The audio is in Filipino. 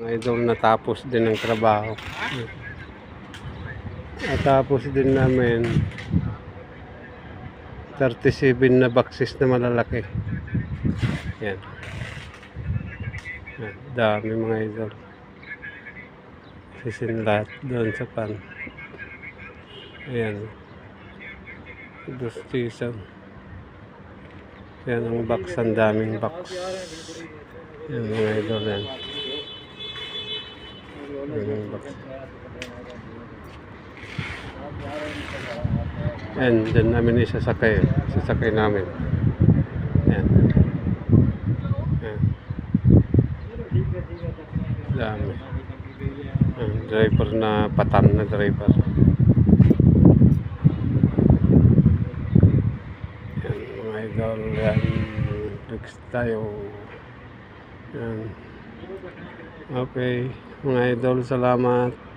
Mga idol, natapos din ng trabaho. Natapos din namin 37 na boxes na malalaki. Yan. Yan. Dami mga idol. Sisinlat doon sa pan. Ayan. Gustisan. Yan ang box. Ang daming box. Yan mga idol yan. Yan box. Yan. Dyan namin isasakay. Sasakay namin. Yan. Yan. Dami. Yan. Driver na patan na driver. Yan mga idol. Yan. Next tayo. Yan. Okay. Mga idol, salamat.